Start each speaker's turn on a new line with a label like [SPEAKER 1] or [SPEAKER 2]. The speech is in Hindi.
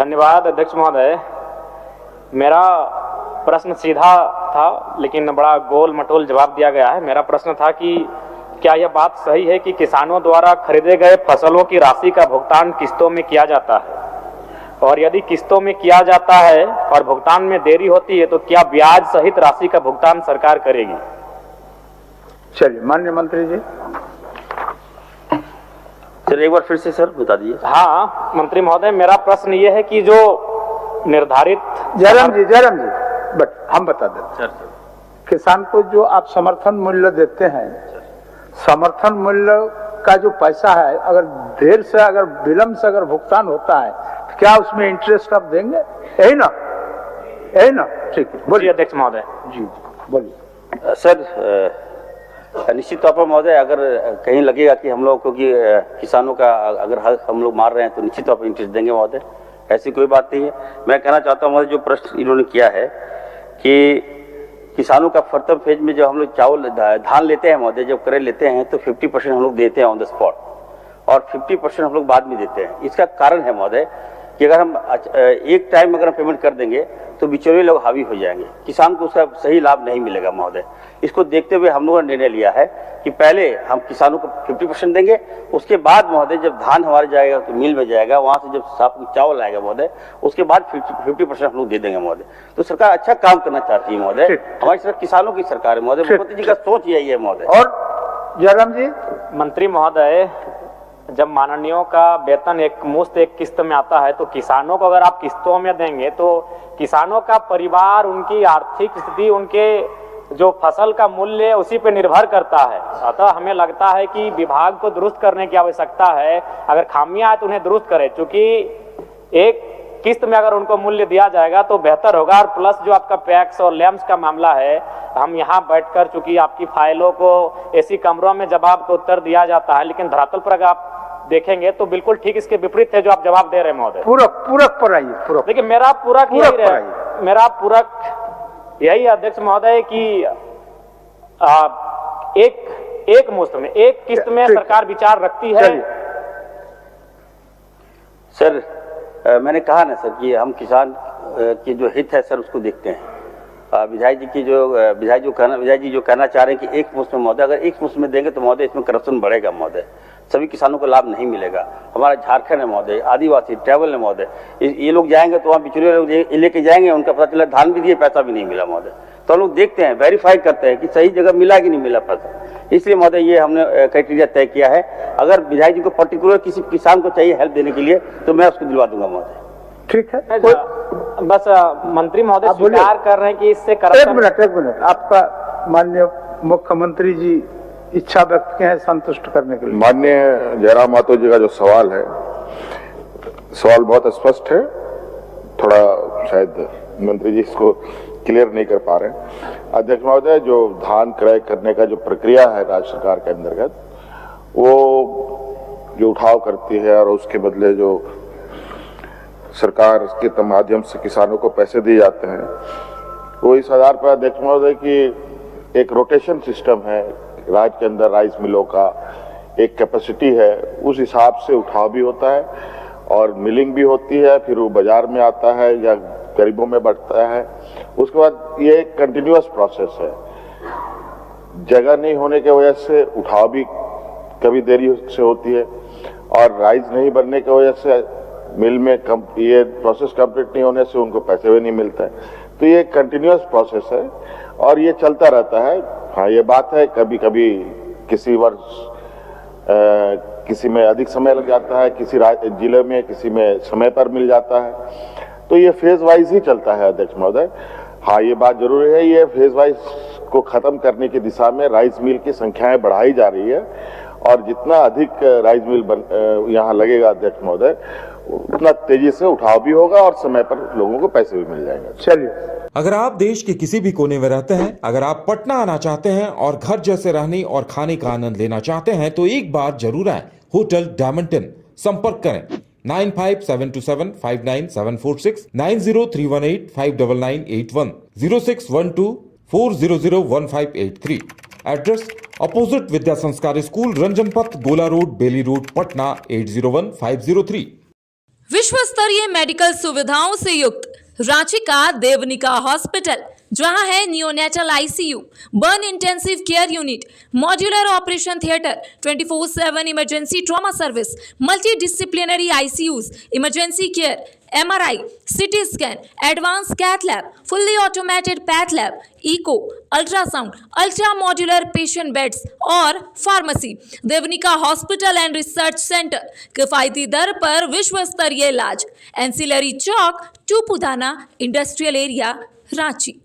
[SPEAKER 1] धन्यवाद अध्यक्ष महोदय। मेरा प्रश्न सीधा था लेकिन बड़ा गोल मटोल जवाब दिया गया है। मेरा प्रश्न था कि क्या यह बात सही है कि किसानों द्वारा खरीदे गए फसलों की राशि का भुगतान किस्तों में किया जाता है, और यदि किस्तों में किया जाता है और भुगतान में देरी होती है तो क्या ब्याज सहित राशि का भुगतान सरकार करेगी?
[SPEAKER 2] चलिए माननीय मंत्री जी।
[SPEAKER 3] सर एक बार फिर से सर बता दीजिए।
[SPEAKER 1] हाँ मंत्री महोदय, मेरा प्रश्न ये है कि जो निर्धारित
[SPEAKER 2] जयराम जी बट हम बता देते
[SPEAKER 3] सर
[SPEAKER 2] किसान को जो आप समर्थन मूल्य देते हैं, समर्थन मूल्य का जो पैसा है अगर देर से अगर विलंब से अगर भुगतान होता है तो क्या उसमें इंटरेस्ट आप देंगे? यही ना ठीक है
[SPEAKER 1] बोलिए अध्यक्ष महोदय।
[SPEAKER 2] जी बोलिए।
[SPEAKER 3] सर निश्चित तौर पर महोदय अगर कहीं लगेगा कि हम लोग क्योंकि किसानों का अगर हक हम लोग मार रहे हैं तो निश्चित तौर पर इंटरेस्ट देंगे महोदय, ऐसी कोई बात नहीं है। मैं कहना चाहता हूँ महोदय जो प्रश्न इन्होंने किया है कि किसानों का प्रथम फेज में जब हम लोग चावल धान लेते हैं महोदय, जब क्रय लेते हैं तो 50% हम लोग देते हैं ऑन द स्पॉट और 50% हम लोग बाद में देते हैं। इसका कारण है महोदय कि अगर हम एक टाइम अगर हम पेमेंट कर देंगे तो बिचौलिए लोग हावी हो जाएंगे, किसान को उसका सही लाभ नहीं मिलेगा महोदय। इसको देखते हुए हम लोगों ने निर्णय लिया है कि पहले हम किसानों को 50% देंगे, उसके बाद महोदय जब धान हमारे जाएगा तो मिल में जाएगा, वहां से जब साफ चावल आएगा महोदय उसके बाद 50% हम लोग दे देंगे महोदय। तो सरकार अच्छा काम करना चाहती है महोदय, हमारी सरकार किसानों की सरकार है महोदय, मुख्यमंत्री जी का सोच यही है महोदय।
[SPEAKER 2] और जयराम जी।
[SPEAKER 1] मंत्री महोदय, जब माननीयों का वेतन एक मुश्त एक किस्त में आता है तो किसानों को अगर आप किस्तों में देंगे तो किसानों का परिवार, उनकी आर्थिक स्थिति, उनके जो फसल का मूल्य उसी पे निर्भर करता है। अतः हमें लगता है कि विभाग को दुरुस्त करने की आवश्यकता है। अगर खामियां है तो उन्हें दुरुस्त करें, क्योंकि एक किस्त में अगर उनको मूल्य दिया जाएगा तो बेहतर होगा। और प्लस जो आपका पैक्स और लैम्स का मामला है, हम यहाँ बैठकर चूंकि आपकी फाइलों को ऐसी कमरों में जवाब को उत्तर दिया जाता है, लेकिन धरातल पर अगर आप देखेंगे तो बिल्कुल ठीक इसके विपरीत है जो आप जवाब दे रहे हैं महोदय।
[SPEAKER 2] पूरक पर आइए।
[SPEAKER 1] देखिए मेरा पूरक यही अध्यक्ष महोदय कि एक मुश्त में एक किस्त में सरकार विचार रखती है।
[SPEAKER 3] सर मैंने कहा ना सर कि हम किसान की जो हित है सर उसको देखते हैं। विधायक जी जो कहना चाह रहे हैं कि एक मुश्त में महोदय, अगर एक मुश्त में देंगे तो महोदय इसमें करप्शन बढ़ेगा महोदय, सभी किसानों को लाभ नहीं मिलेगा। हमारा झारखंड है महोदय, आदिवासी ट्रैवल है महोदय, ये लोग जाएंगे तो वहाँ बिचौलिए लोग लेके जाएंगे, उनका पता चला धान भी दिए पैसा भी नहीं मिला महोदय। तो हम लोग देखते हैं, वेरीफाई करते हैं कि सही जगह मिला कि नहीं मिला पैसा। इसलिए महोदय ये हमने क्राइटेरिया तय किया है। अगर विधायक जी को पर्टिकुलर किसी किसान को चाहिए हेल्प देने के लिए तो मैं उसको दिलवा दूंगा महोदय।
[SPEAKER 2] ठीक है।
[SPEAKER 1] बस मंत्री महोदय स्वीकार कर रहे हैं कि इससे
[SPEAKER 2] एक मिनट आपका माननीय मुख्यमंत्री जी इच्छा व्यक्त किए हैं संतुष्ट करने के लिए।
[SPEAKER 4] माननीय जयराम मातो जी का जो सवाल है, सवाल बहुत स्पष्ट है, थोड़ा शायद मंत्री जी इसको क्लियर नहीं कर पा रहे हैं। अध्यक्ष महोदय, जो धान क्रय करने का जो प्रक्रिया है राज्य सरकार के अंतर्गत, वो जो उठाव करती है और उसके बदले जो सरकार के माध्यम से किसानों को पैसे दिए जाते हैं, वो इस आधार पर अध्यक्ष महोदय की एक रोटेशन सिस्टम है राज्य के अंदर, राइस मिलों का एक कैपेसिटी है, उस हिसाब से उठाव भी होता है और मिलिंग भी होती है, फिर वो बाजार में आता है या गरीबों में बढ़ता है। उसके बाद ये एक कंटिन्यूअस प्रोसेस है। जगह नहीं होने की वजह से उठाव भी कभी देरी से होती है और राइस नहीं बनने की वजह से मिल में ये प्रोसेस कंप्लीट नहीं होने से उनको पैसे भी नहीं मिलते हैं। तो ये कंटिन्यूअस प्रोसेस है और ये चलता रहता है। हाँ, ये बात है कभी कभी किसी वर्ष किसी में अधिक समय लग जाता है, किसी जिले में किसी में समय पर मिल जाता है, तो ये फेज वाइज ही चलता है अध्यक्ष महोदय। हाँ, ये बात जरूरी है, ये फेज वाइज को खत्म करने की दिशा में राइस मिल की संख्याएं बढ़ाई जा रही है और जितना अधिक राइस मिल यहाँ लगेगा अध्यक्ष महोदय, उतना तेजी से उठाव भी होगा और समय पर लोगों को पैसे भी मिल जाएंगे।
[SPEAKER 2] चलिए,
[SPEAKER 5] अगर आप देश के किसी भी कोने में रहते हैं, अगर आप पटना आना चाहते हैं और घर जैसे रहने और खाने का आनंद लेना चाहते हैं तो एक बार जरूर आए होटल डायमंटन। संपर्क करें 9572759746, 9031859981, 0612400153। एड्रेस अपोजिट विद्या संस्कार स्कूल, रंजन पथ, गोला रोड, बेली रोड, पटना 801503।
[SPEAKER 6] विश्व स्तरीय मेडिकल सुविधाओं से युक्त रांची का देवनिका हॉस्पिटल, जहां है neonatal ICU, burn intensive care unit, modular operation theatre, 24/7 emergency trauma service, multi disciplinary ICUs, emergency care, MRI, CT scan, advance cath lab, fully automated path lab, echo, ultrasound, ultra modular patient beds और pharmacy. Devnika hospital and research centre, किफायती दर पर विश्व स्तरीय इलाज। Ancillary Chowk, Tupudana industrial area, Ranchi.